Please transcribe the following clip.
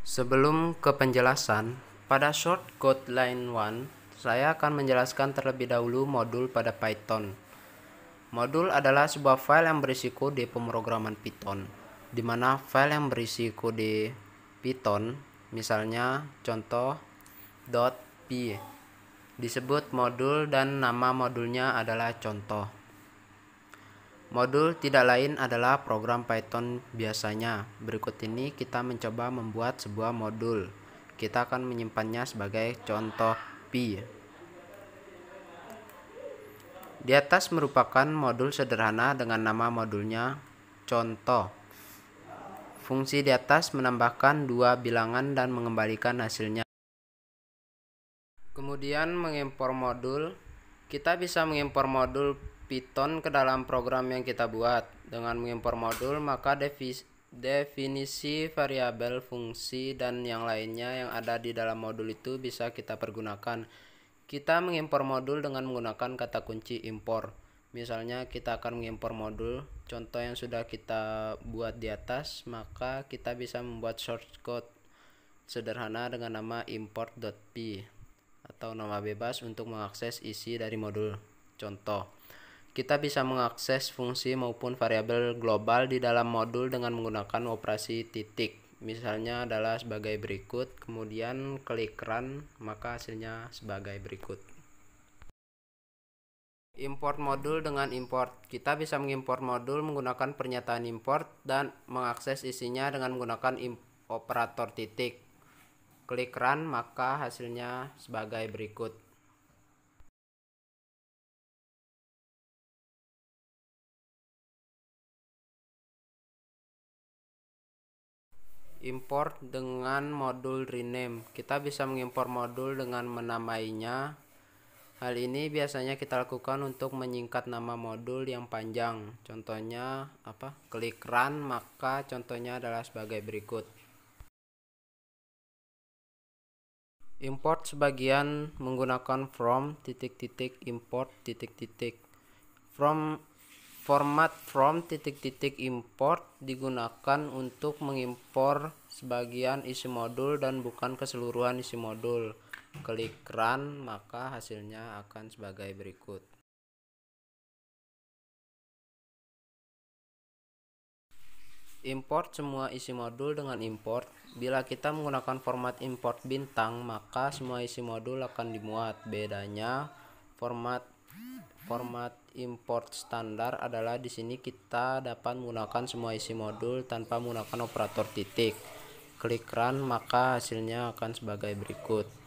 Sebelum ke penjelasan, pada shortcode line 1, saya akan menjelaskan terlebih dahulu modul pada Python. Modul adalah sebuah file yang berisi kode pemrograman Python, di mana file yang berisi kode Python, misalnya contoh .py, disebut modul dan nama modulnya adalah contoh. Modul tidak lain adalah program Python biasanya. Berikut ini kita mencoba membuat sebuah modul. Kita akan menyimpannya sebagai contoh py. Di atas merupakan modul sederhana dengan nama modulnya contoh. Fungsi di atas menambahkan dua bilangan dan mengembalikan hasilnya. Kemudian mengimpor modul. Kita bisa mengimpor modul Python ke dalam program yang kita buat. Dengan mengimpor modul, maka definisi variabel, fungsi, dan yang lainnya yang ada di dalam modul itu bisa kita pergunakan. Kita mengimpor modul dengan menggunakan kata kunci impor. Misalnya kita akan mengimpor modul contoh yang sudah kita buat di atas, maka kita bisa membuat shortcode sederhana dengan nama import.py atau nama bebas untuk mengakses isi dari modul contoh. Kita bisa mengakses fungsi maupun variabel global di dalam modul dengan menggunakan operasi titik. Misalnya adalah sebagai berikut, kemudian klik run, maka hasilnya sebagai berikut. Import modul dengan import. Kita bisa mengimport modul menggunakan pernyataan import dan mengakses isinya dengan menggunakan operator titik. Klik run, maka hasilnya sebagai berikut. Import dengan modul rename. Kita bisa mengimpor modul dengan menamainya. Hal ini biasanya kita lakukan untuk menyingkat nama modul yang panjang. Contohnya klik run, maka contohnya adalah sebagai berikut. Import sebagian menggunakan from import Format from import digunakan untuk mengimpor sebagian isi modul dan bukan keseluruhan isi modul. Klik run, maka hasilnya akan sebagai berikut. Import semua isi modul dengan import. Bila kita menggunakan format import bintang, maka semua isi modul akan dimuat. Bedanya format import standar adalah di sini kita dapat menggunakan semua isi modul tanpa menggunakan operator titik. Klik run, maka hasilnya akan sebagai berikut.